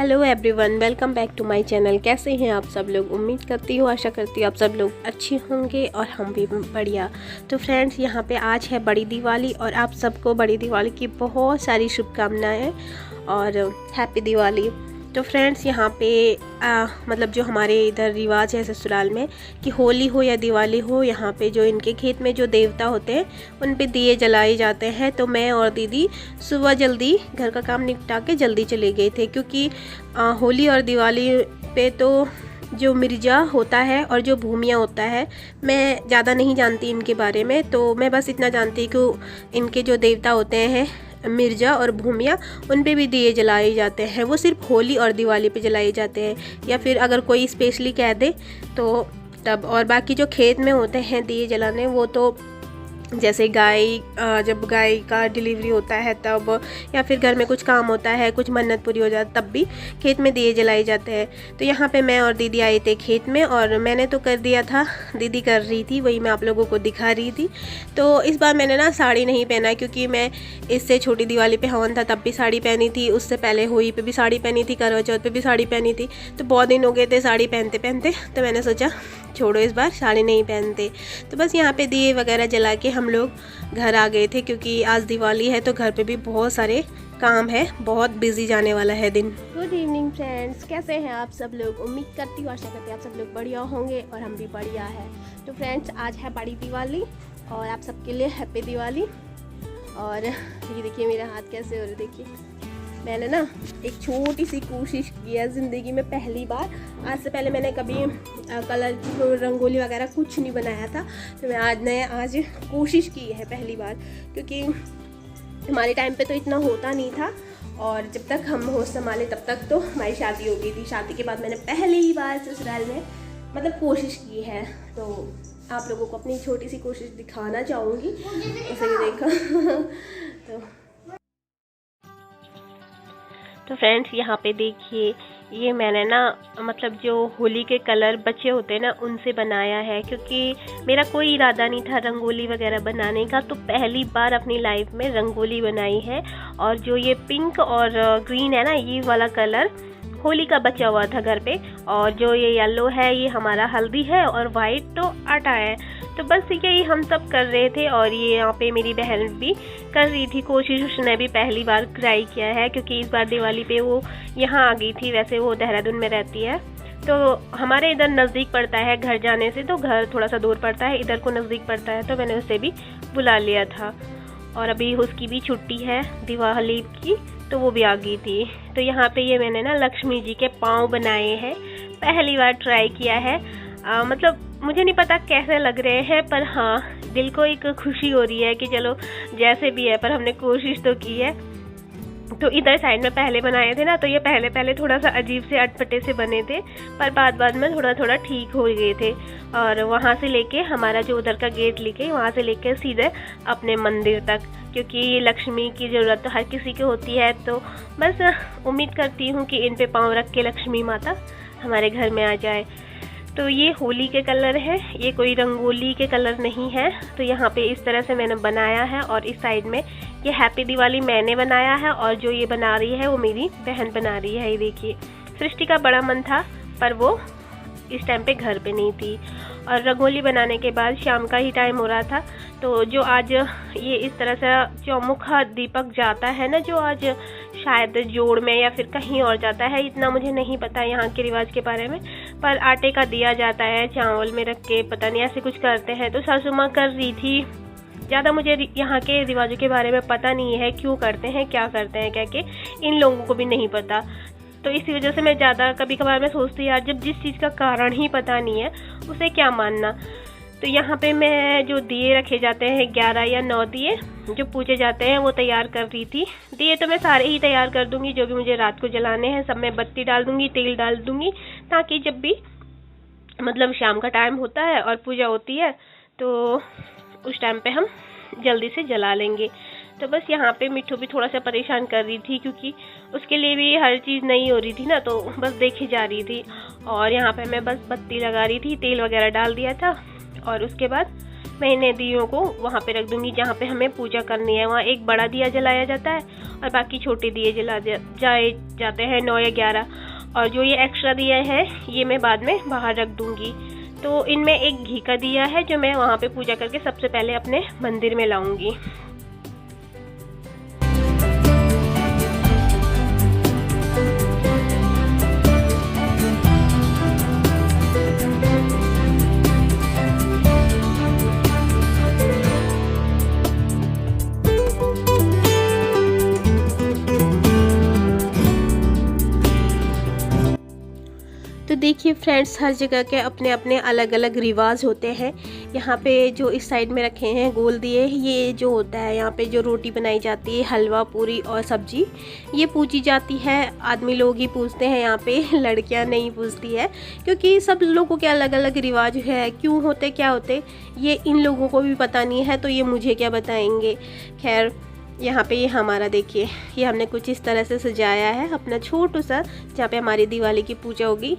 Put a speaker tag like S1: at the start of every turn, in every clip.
S1: Hello everyone, welcome back to my channel. कैसे हैं आप सब लोग? उम्मीद करती हूँ, आशा करती हूँ आप सब लोग अच्छे होंगे और हम भी बढ़िया। तो फ्रेंड्स, यहाँ पे आज है बड़ी दिवाली और आप सबको बड़ी दिवाली की बहुत सारी शुभकामनाएं और हैप्पी दिवाली। तो फ्रेंड्स, यहाँ पे मतलब जो हमारे इधर रिवाज है ससुराल में कि होली हो या दिवाली हो, यहाँ पे जो इनके खेत में जो देवता होते हैं उन पे दिए जलाए जाते हैं। तो मैं और दीदी सुबह जल्दी घर का काम निपटा के जल्दी चले गए थे, क्योंकि होली और दिवाली पे तो जो मिर्जा होता है और जो भूमिया होता है, मैं ज़्यादा नहीं जानती इनके बारे में। तो मैं बस इतना जानती कि इनके जो देवता होते हैं मिर्जा और भूमिया, उन पे भी दिए जलाए जाते हैं। वो सिर्फ होली और दिवाली पे जलाए जाते हैं, या फिर अगर कोई स्पेशली कह दे तो तब। और बाकी जो खेत में होते हैं दिए जलाने, वो तो जैसे जब गाय का डिलीवरी होता है तब, या फिर घर में कुछ काम होता है, कुछ मन्नत पूरी हो जाती तब भी खेत में दिए जलाए जाते हैं। तो यहाँ पे मैं और दीदी आए थे खेत में, और मैंने तो कर दिया था, दीदी कर रही थी, वही मैं आप लोगों को दिखा रही थी। तो इस बार मैंने ना साड़ी नहीं पहना, क्योंकि मैं इससे छोटी दिवाली पे हवन था तब भी साड़ी पहनी थी, उससे पहले होली पे भी साड़ी पहनी थी, करवा चौथ पे भी साड़ी पहनी थी। तो बहुत दिन हो गए थे साड़ी पहनते पहनते, तो मैंने सोचा छोड़ो, इस बार साड़ी नहीं पहनते। तो बस यहाँ पे दिए वगैरह जला के हम लोग घर आ गए थे, क्योंकि आज दिवाली है तो घर पे भी बहुत सारे काम है, बहुत बिजी जाने वाला है दिन। गुड इवनिंग फ्रेंड्स, कैसे हैं आप सब लोग? उम्मीद करती हूँ, आशा करती हूँ आप सब लोग बढ़िया होंगे और हम भी बढ़िया है। तो फ्रेंड्स, आज है बड़ी दिवाली और आप सबके लिए हैप्पी दिवाली। और ये देखिए मेरे हाथ कैसे हो रहे, देखिए। मैंने ना एक छोटी सी कोशिश की है ज़िंदगी में पहली बार। आज से पहले मैंने कभी कलर की रंगोली वगैरह कुछ नहीं बनाया था, तो मैं आज कोशिश की है पहली बार, क्योंकि हमारे टाइम पे तो इतना होता नहीं था। और जब तक हम होश संभाले तब तक तो हमारी शादी हो गई थी। शादी के बाद मैंने पहली बार ससुराल में मतलब कोशिश की है, तो आप लोगों को अपनी छोटी सी कोशिश दिखाना चाहूँगी। ऐसे ही देखा तो फ्रेंड्स, यहाँ पे देखिए, ये मैंने ना मतलब जो होली के कलर बचे होते हैं ना, उनसे बनाया है, क्योंकि मेरा कोई इरादा नहीं था रंगोली वगैरह बनाने का। तो पहली बार अपनी लाइफ में रंगोली बनाई है। और जो ये पिंक और ग्रीन है ना, ये वाला कलर होली का बचा हुआ था घर पे, और जो ये येलो है ये हमारा हल्दी है, और वाइट तो आटा है। तो बस यही हम सब कर रहे थे। और ये यहाँ पे मेरी बहन भी कर रही थी कोशिश, उसने भी पहली बार ट्राई किया है, क्योंकि इस बार दिवाली पे वो यहाँ आ गई थी। वैसे वो देहरादून में रहती है, तो हमारे इधर नज़दीक पड़ता है घर जाने से, तो घर थोड़ा सा दूर पड़ता है, इधर को नज़दीक पड़ता है, तो मैंने उसे भी बुला लिया था। और अभी उसकी भी छुट्टी है दिवाली की, तो वो भी आ गई थी। तो यहाँ पे ये मैंने ना लक्ष्मी जी के पाँव बनाए हैं, पहली बार ट्राई किया है। मतलब मुझे नहीं पता कैसे लग रहे हैं, पर हाँ, दिल को एक खुशी हो रही है कि चलो जैसे भी है, पर हमने कोशिश तो की है। तो इधर साइड में पहले बनाए थे ना, तो ये पहले थोड़ा सा अजीब से अटपटे से बने थे, पर बाद में थोड़ा ठीक हो गए थे। और वहाँ से लेके हमारा जो उधर का गेट लेके, वहाँ से लेके सीधे अपने मंदिर तक, क्योंकि लक्ष्मी की ज़रूरत तो हर किसी को होती है। तो बस उम्मीद करती हूँ कि इन पे पाँव रख के लक्ष्मी माता हमारे घर में आ जाए। तो ये होली के कलर है, ये कोई रंगोली के कलर नहीं है। तो यहाँ पे इस तरह से मैंने बनाया है, और इस साइड में ये हैप्पी दिवाली मैंने बनाया है, और जो ये बना रही है वो मेरी बहन बना रही है। ये देखिए, सृष्टि का बड़ा मन था, पर वो इस टाइम पे घर पे नहीं थी। और रंगोली बनाने के बाद शाम का ही टाइम हो रहा था, तो जो आज ये इस तरह से चौमुखा दीपक जाता है ना, जो आज शायद जोड़ में या फिर कहीं और जाता है, इतना मुझे नहीं पता यहाँ के रिवाज के बारे में, पर आटे का दिया जाता है चावल में रख के, पता नहीं ऐसे कुछ करते हैं। तो सासू माँ कर रही थी, ज़्यादा मुझे यहाँ के रिवाजों के बारे में पता नहीं है, क्यों करते हैं क्या करते हैं, क्या कि इन लोगों को भी नहीं पता। तो इसी वजह से मैं ज़्यादा कभी कभार मैं सोचती यार, जब जिस चीज़ का कारण ही पता नहीं है उसे क्या मानना। तो यहाँ पे मैं जो दिए रखे जाते हैं 11 या 9 दिए जो पूजे जाते हैं, वो तैयार कर रही थी। दिए तो मैं सारे ही तैयार कर दूँगी, जो भी मुझे रात को जलाने हैं सब में बत्ती डाल दूँगी, तेल डाल दूँगी, ताकि जब भी मतलब शाम का टाइम होता है और पूजा होती है तो उस टाइम पे हम जल्दी से जला लेंगे। तो बस यहाँ पे मिट्ठू भी थोड़ा सा परेशान कर रही थी, क्योंकि उसके लिए भी हर चीज़ नहीं हो रही थी ना, तो बस देखी जा रही थी। और यहाँ पे मैं बस बत्ती लगा रही थी, तेल वगैरह डाल दिया था, और उसके बाद मैं दियों को वहाँ पे रख दूंगी जहाँ पे हमें पूजा करनी है। वहाँ एक बड़ा दिया जलाया जाता है और बाकी छोटे दिए जाए जाते हैं 9 या 11। और जो ये एक्स्ट्रा दिया है ये मैं बाद में बाहर रख दूंगी। तो इनमें एक घी का दिया है जो मैं वहाँ पे पूजा करके सबसे पहले अपने मंदिर में लाऊंगी। तो देखिए फ्रेंड्स, हर जगह के अपने अपने अलग अलग रिवाज होते हैं। यहाँ पे जो इस साइड में रखे हैं गोल दिए, ये जो होता है यहाँ पे जो रोटी बनाई जाती है, हलवा पूरी और सब्जी, ये पूजी जाती है। आदमी लोग ही पूजते हैं यहाँ पे, लड़कियाँ नहीं पूजती है, क्योंकि सब लोगों के अलग अलग रिवाज है। क्यों होते क्या होते ये इन लोगों को भी पता नहीं है, तो ये मुझे क्या बताएंगे। खैर यहाँ पे ये हमारा देखिए, ये हमने कुछ इस तरह से सजाया है अपना छोटू सा, जहाँ पे हमारी दिवाली की पूजा होगी।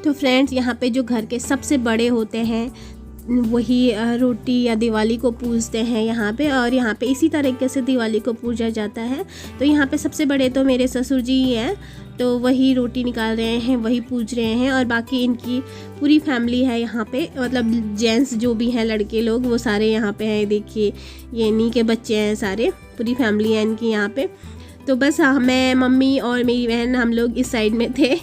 S1: तो फ्रेंड्स, यहाँ पे जो घर के सबसे बड़े होते हैं वही रोटी या दिवाली को पूजते हैं यहाँ पे, और यहाँ पे इसी तरीके से दिवाली को पूजा जाता है। तो यहाँ पे सबसे बड़े तो मेरे ससुर जी ही हैं, तो वही रोटी निकाल रहे हैं, वही पूज रहे हैं। और बाकी इनकी पूरी फैमिली है यहाँ पे, मतलब जेंट्स जो भी हैं, लड़के लोग, वो सारे यहाँ पे हैं। देखिए ये इन्हीं के बच्चे हैं, सारे पूरी फैमिली है इनकी यहाँ पे। तो बस मैं, मम्मी और मेरी बहन, हम लोग इस साइड में थे।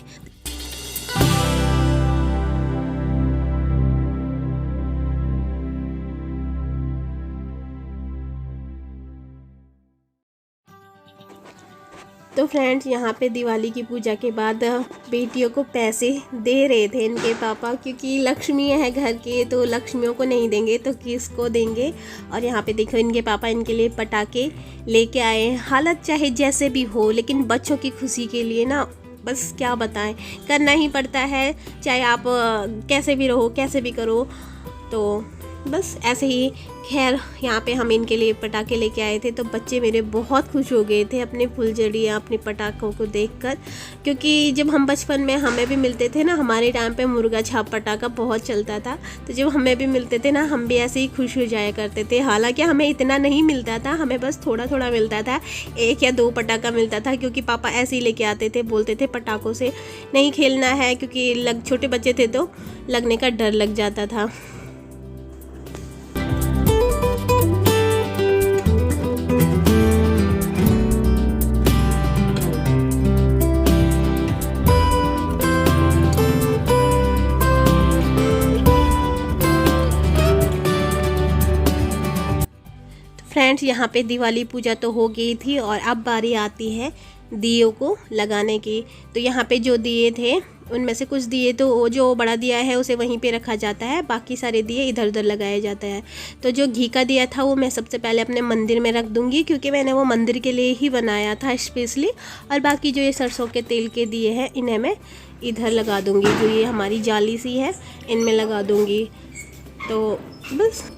S1: तो फ्रेंड्स, यहाँ पे दिवाली की पूजा के बाद बेटियों को पैसे दे रहे थे इनके पापा, क्योंकि लक्ष्मी है घर के, तो लक्ष्मियों को नहीं देंगे तो किसको देंगे। और यहाँ पे देखो इनके पापा इनके लिए पटाखे लेके आए। हालत चाहे जैसे भी हो, लेकिन बच्चों की खुशी के लिए ना, बस क्या बताएं, करना ही पड़ता है, चाहे आप कैसे भी रहो, कैसे भी करो। तो बस ऐसे ही। खैर यहाँ पे हम इनके लिए पटाखे लेके आए थे, तो बच्चे मेरे बहुत खुश हो गए थे अपने फुलझड़ियाँ, अपने पटाखों को देखकर। क्योंकि जब हम बचपन में हमें भी मिलते थे ना, हमारे टाइम पे मुर्गा छाप पटाखा बहुत चलता था, तो जब हमें भी मिलते थे ना, हम भी ऐसे ही खुश हो जाया करते थे। हालांकि हमें इतना नहीं मिलता था, हमें बस थोड़ा थोड़ा मिलता था, 1 या 2 पटाखा मिलता था, क्योंकि पापा ऐसे ही लेके आते थे, बोलते थे पटाखों से नहीं खेलना है, क्योंकि छोटे बच्चे थे तो लगने का डर लग जाता था। फ्रेंड्स, यहाँ पे दिवाली पूजा तो हो गई थी, और अब बारी आती है दियों को लगाने की। तो यहाँ पे जो दिए थे उनमें से कुछ दिए तो जो बड़ा दिया है उसे वहीं पे रखा जाता है, बाकी सारे दिए इधर उधर लगाए जाते हैं। तो जो घी का दिया था वो मैं सबसे पहले अपने मंदिर में रख दूँगी, क्योंकि मैंने वो मंदिर के लिए ही बनाया था स्पेशली। और बाकी जो ये सरसों के तेल के दिए हैं इन्हें मैं इधर लगा दूँगी, जो ये हमारी जाली सी है इनमें लगा दूँगी। तो बस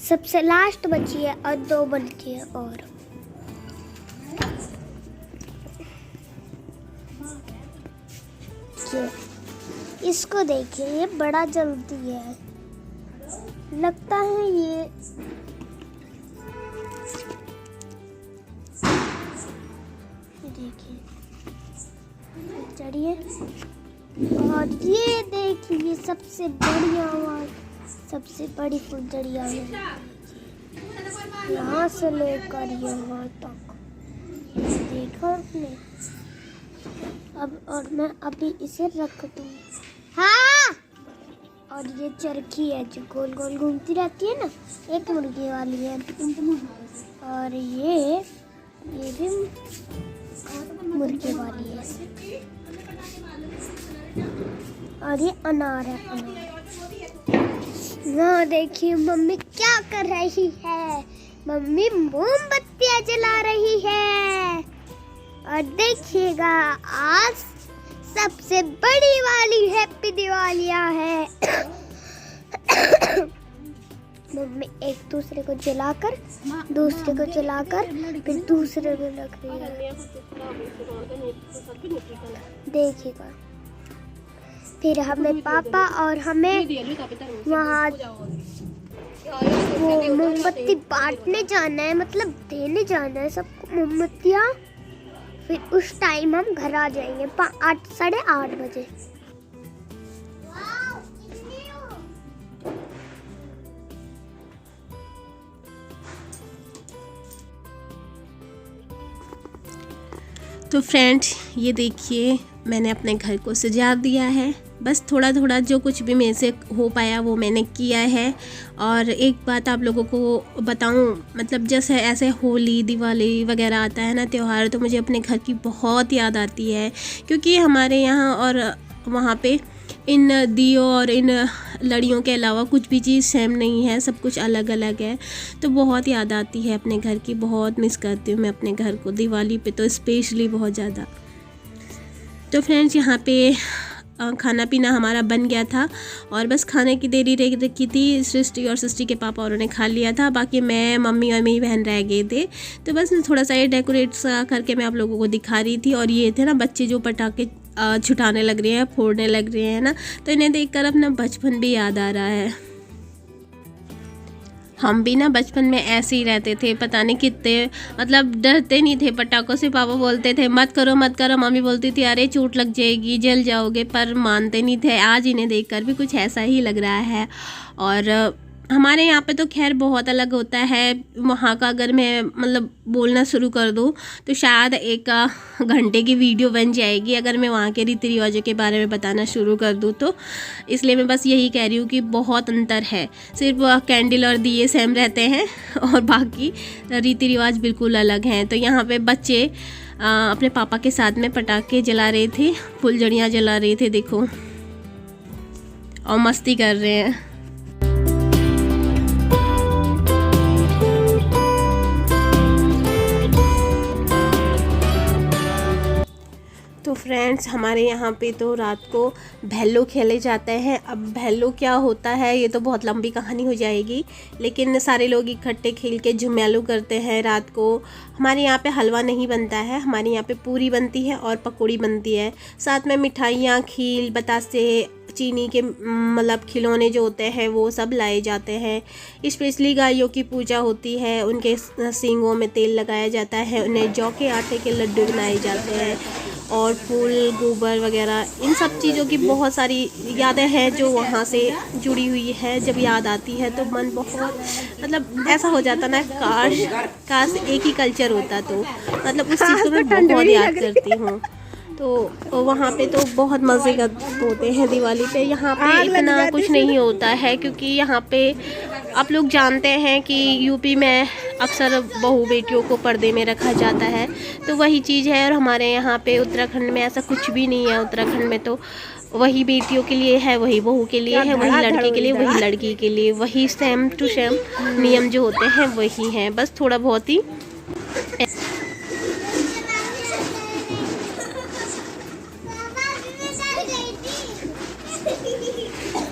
S2: सबसे लास्ट बची है और 2 बची है। और इसको देखिए, ये बड़ा जल्दी है, लगता है ये देखिए चढ़िए। और ये देखिए सबसे बढ़िया आवाज, सबसे बड़ी फुलझड़ियाँ यहाँ से लेकर यहाँ तक देखा आपने। अब और मैं अभी इसे रख दूँ। हाँ, और ये चरखी है जो गोल गोल घूमती रहती है ना, एक मुर्गी वाली है। और ये भी मुर्गी वाली है। और ये अनार है, अनार। ना देखिए मम्मी क्या कर रही है, मम्मी मोमबत्तियाँ जला रही है। और देखिएगा आज सबसे बड़ी वाली हैप्पी दिवालियाँ है। मम्मी एक दूसरे को जलाकर फिर दूसरे को लग रही है। देखिएगा फिर हमें पापा और हमें वहाँ वो मोमबत्ती बांटने जाना है, मतलब देने जाना है सबको मोमबत्तियाँ। फिर उस टाइम हम घर आ जाएंगे 8:30 बजे।
S1: तो फ्रेंड्स ये देखिए मैंने अपने घर को सजा दिया है। बस थोड़ा थोड़ा जो कुछ भी मेरे से हो पाया वो मैंने किया है। और एक बात आप लोगों को बताऊं, मतलब जैसे ऐसे होली दिवाली वगैरह आता है ना त्यौहार, तो मुझे अपने घर की बहुत याद आती है। क्योंकि हमारे यहाँ और वहाँ पे इन दियों और इन लड़ियों के अलावा कुछ भी चीज़ सेम नहीं है, सब कुछ अलग अलग है। तो बहुत याद आती है अपने घर की, बहुत मिस करती हूँ मैं अपने घर को, दिवाली पे तो स्पेशली बहुत ज़्यादा। तो फ्रेंड्स यहाँ पे खाना पीना हमारा बन गया था और बस खाने की देरी रखी थी। सृष्टि और सृष्टि के पापा उन्होंने खा लिया था, बाकी मैं, मम्मी और मेरी बहन रह गए थे। तो बस थोड़ा सा ये डेकोरेट सा करके मैं आप लोगों को दिखा रही थी। और ये थे ना बच्चे जो पटाखे छुटाने लग रहे हैं, फोड़ने लग रहे हैं ना, तो इन्हें देखकर अपना बचपन भी याद आ रहा है। हम भी ना बचपन में ऐसे ही रहते थे, पता नहीं कितने, मतलब डरते नहीं थे पटाखों से। पापा बोलते थे मत करो मत करो, मम्मी बोलती थी अरे चोट लग जाएगी जल जाओगे, पर मानते नहीं थे। आज इन्हें देखकर भी कुछ ऐसा ही लग रहा है। और हमारे यहाँ पे तो खैर बहुत अलग होता है। वहाँ का अगर मैं मतलब बोलना शुरू कर दूँ तो शायद 1 घंटे की वीडियो बन जाएगी, अगर मैं वहाँ के रीति रिवाजों के बारे में बताना शुरू कर दूँ तो। इसलिए मैं बस यही कह रही हूँ कि बहुत अंतर है, सिर्फ कैंडल और दिए सेम रहते हैं और बाकी रीति रिवाज बिल्कुल अलग हैं। तो यहाँ पे बच्चे अपने पापा के साथ में पटाखे जला रहे थे, फुलझड़ियाँ जला रहे थे देखो, और मस्ती कर रहे हैं। तो फ्रेंड्स हमारे यहाँ पे तो रात को भैलो खेले जाते हैं। अब भैलो क्या होता है ये तो बहुत लंबी कहानी हो जाएगी, लेकिन सारे लोग इकट्ठे खेल के झुमेलू करते हैं रात को। हमारे यहाँ पे हलवा नहीं बनता है, हमारे यहाँ पे पूरी बनती है और पकौड़ी बनती है, साथ में मिठाइयाँ, खील, बतासे, चीनी के मतलब खिलौने जो होते हैं वो सब लाए जाते हैं। स्पेशली गायों की पूजा होती है, उनके सींगों में तेल लगाया जाता है, उन्हें जौ के आटे के लड्डू बनाए जाते हैं और फूल, गोबर वगैरह, इन सब चीज़ों की बहुत सारी यादें हैं जो वहाँ से जुड़ी हुई है। जब याद आती है तो मन बहुत, मतलब ऐसा हो जाता ना, काश एक ही कल्चर होता, तो मतलब उस चीज़ को मैं बहुत याद करती हूँ। तो वहाँ पे तो बहुत मज़े होते हैं दिवाली पे। यहाँ पे इतना कुछ नहीं होता है क्योंकि यहाँ पे आप लोग जानते हैं कि यूपी में अक्सर बहू बेटियों को पर्दे में रखा जाता है, तो वही चीज़ है। और हमारे यहाँ पे उत्तराखंड में ऐसा कुछ भी नहीं है। उत्तराखंड में तो वही बेटियों के लिए है, वही बहू के लिए है, वही लड़के के लिए, वही लड़की के लिए, वही सेम टू सेम नियम जो होते हैं वही हैं, बस थोड़ा बहुत ही।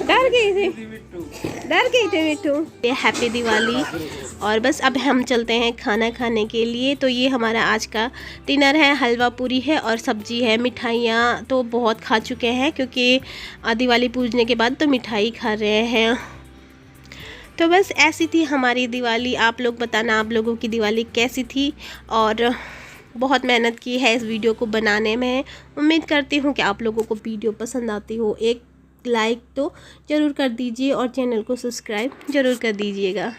S1: डर गई थे मिट्टू। ये हैप्पी दिवाली। और बस अब हम चलते हैं खाना खाने के लिए। तो ये हमारा आज का डिनर है, हलवा पूरी है और सब्जी है। मिठाइयाँ तो बहुत खा चुके हैं क्योंकि दिवाली पूजने के बाद तो मिठाई खा रहे हैं। तो बस ऐसी थी हमारी दिवाली। आप लोग बताना आप लोगों की दिवाली कैसी थी। और बहुत मेहनत की है इस वीडियो को बनाने में। उम्मीद करती हूँ कि आप लोगों को वीडियो पसंद आती हो। एक लाइक तो ज़रूर कर दीजिए और चैनल को सब्सक्राइब ज़रूर कर दीजिएगा।